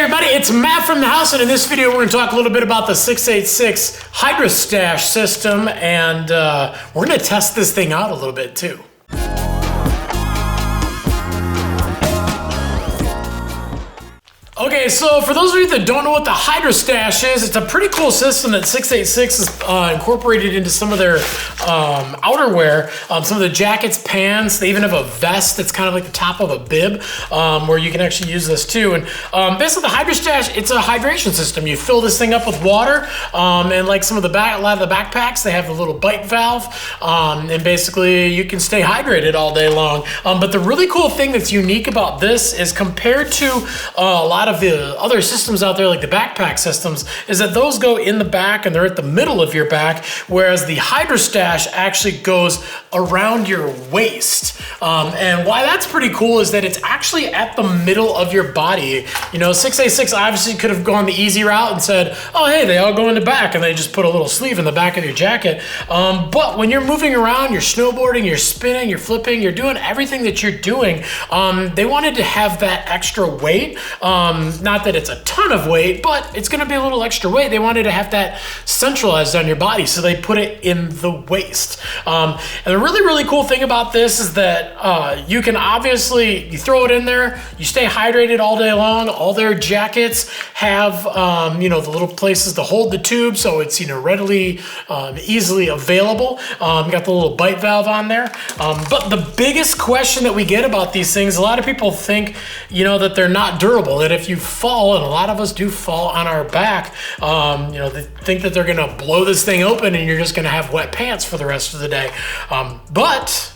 everybody, it's Matt from the house, and in this video we're going to talk a little bit about the 686 Hyrdrastash system, and we're going to test this thing out a little bit too. Okay, so for those of you that don't know what the Hydrastash is, it's a pretty cool system that 686 has incorporated into some of their outerwear, some of the jackets, pants. They even have a vest that's kind of like the top of a bib, where you can actually use this too. And basically the Hydrastash, it's a hydration system. You fill this thing up with water, and like some of the a lot of the backpacks, they have a little bite valve, and basically you can stay hydrated all day long. But the really cool thing that's unique about this is compared to a lot of the other systems out there, like the backpack systems, is that those go in the back and they're at the middle of your back, whereas the Hydrastash actually goes around your waist. And why that's pretty cool is that it's actually at the middle of your body. You know, 686 obviously could have gone the easy route and said, oh, hey, they all go in the back, and they just put a little sleeve in the back of your jacket. But when you're moving around, you're snowboarding, you're spinning, you're flipping, you're doing everything that you're doing, they wanted to have that extra weight. Not that it's a ton of weight, but it's gonna be a little extra weight. They wanted to have that centralized on your body, so they put it in the waist. And the really, really cool thing about this is that you can obviously, you throw it in there, you stay hydrated all day long. All their jackets have, you know, the little places to hold the tube, so it's, you know, readily, easily available. Got the little bite valve on there. But the biggest question that we get about these things, a lot of people think, you know, that they're not durable, that if you fall, and a lot of us do fall on our back, you know, they think that they're gonna blow this thing open and you're just gonna have wet pants for the rest of the day. But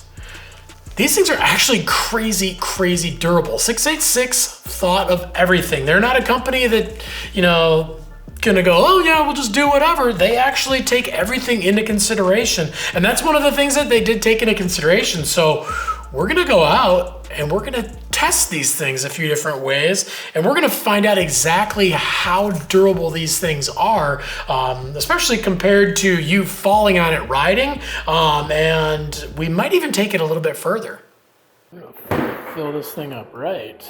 these things are actually crazy, crazy durable. 686 thought of everything. They're not a company that, you know, gonna go, oh yeah, we'll just do whatever. They actually take everything into consideration. And that's one of the things that they did take into consideration. So we're gonna go out and we're gonna test these things a few different ways, and we're gonna find out exactly how durable these things are, especially compared to you falling on it riding, and we might even take it a little bit further. I'm gonna fill this thing up right.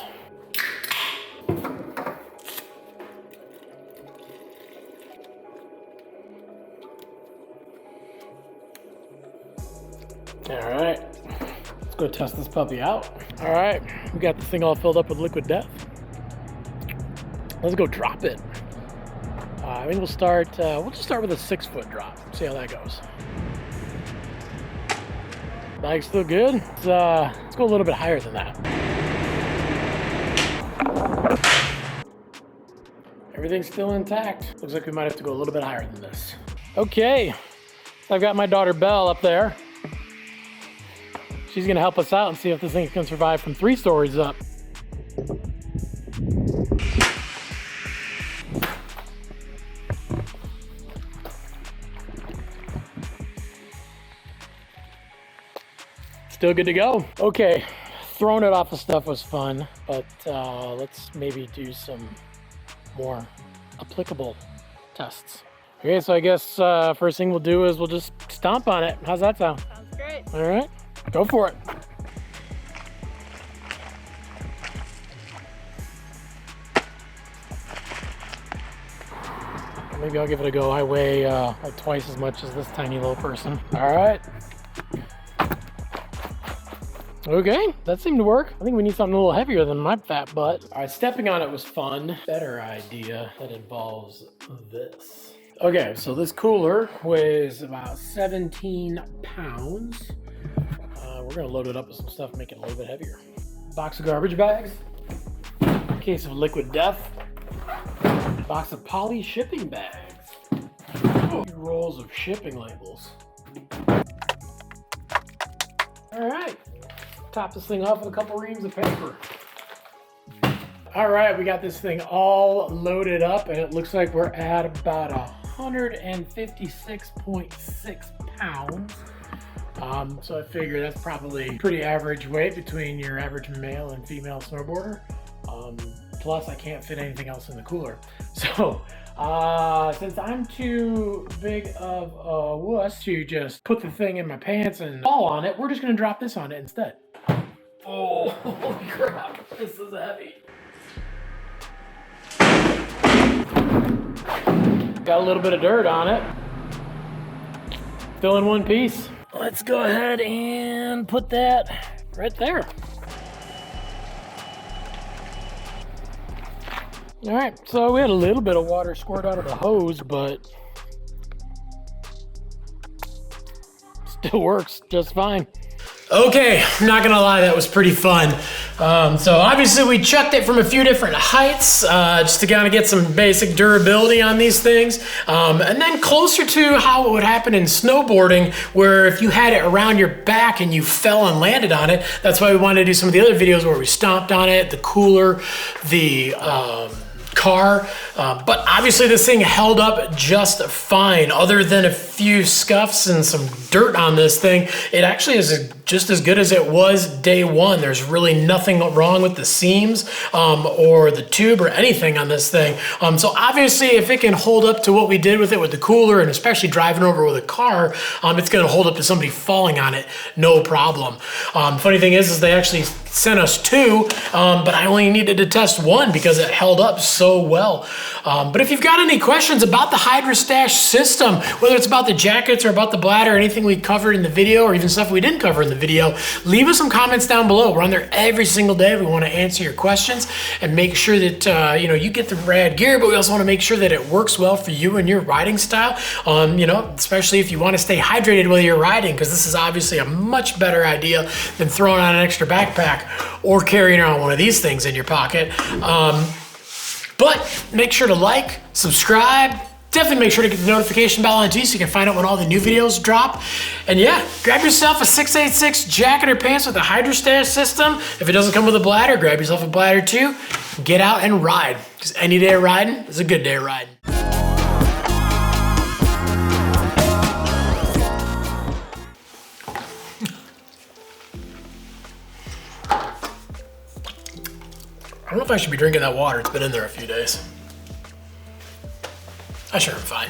All right. Go test this puppy out. All right, we got this thing all filled up with liquid death. Let's go drop it. I think we'll just start with a 6-foot drop. See how that goes. Bag's still good. Let's go a little bit higher than that. Everything's still intact. Looks like we might have to go a little bit higher than this. Okay, so I've got my daughter Belle up there. She's gonna help us out and see if this thing can survive from 3 stories up. Still good to go. Okay, throwing it off the stuff was fun, but let's maybe do some more applicable tests. Okay, so I guess first thing we'll do is we'll just stomp on it. How's that sound? Sounds great. All right. Go for it. Maybe I'll give it a go. I weigh like twice as much as this tiny little person. All right. Okay, that seemed to work. I think we need something a little heavier than my fat butt. All right, stepping on it was fun. Better idea that involves this. Okay, so this cooler weighs about 17 pounds. We're gonna load it up with some stuff, make it a little bit heavier. Box of garbage bags, case of liquid death, box of poly shipping bags, 2 rolls of shipping labels. All right, top this thing off with a couple reams of paper. All right, we got this thing all loaded up, and it looks like we're at about 156.6 pounds. So I figure that's probably pretty average weight between your average male and female snowboarder. Plus I can't fit anything else in the cooler. So since I'm too big of a wuss to just put the thing in my pants and fall on it, we're just gonna drop this on it instead. Oh, holy crap, this is heavy. got a little bit of dirt on it. Still in one piece. Let's go ahead and put that right there. All right, so we had a little bit of water squirt out of the hose, but still works just fine. Okay, I'm not gonna lie, that was pretty fun. So obviously we chucked it from a few different heights just to kind of get some basic durability on these things. And then closer to how it would happen in snowboarding, where if you had it around your back and you fell and landed on it, that's why we wanted to do some of the other videos where we stomped on it, the cooler, the car, but obviously this thing held up just fine. Other than a few scuffs and some dirt on this thing, it actually is just as good as it was day one. There's really nothing wrong with the seams or the tube or anything on this thing. So obviously if it can hold up to what we did with it with the cooler, and especially driving over with a car, it's going to hold up to somebody falling on it, no problem. Funny thing is they actually sent us two, but I only needed to test one because it held up so well. But if you've got any questions about the Hydrastash system, whether it's about the jackets or about the bladder, anything we covered in the video, or even stuff we didn't cover in the video, leave us some comments down below. We're on there every single day. We want to answer your questions and make sure that you get the rad gear, but we also want to make sure that it works well for you and your riding style. Especially if you want to stay hydrated while you're riding, because this is obviously a much better idea than throwing on an extra backpack or carrying around one of these things in your pocket. But make sure to like, subscribe, definitely make sure to get the notification bell on too so you can find out when all the new videos drop. And yeah, grab yourself a 686 jacket or pants with a Hydrastash system. If it doesn't come with a bladder, grab yourself a bladder too. Get out and ride, because any day of riding is a good day of riding. I don't know if I should be drinking that water. It's been in there a few days. I sure am fine.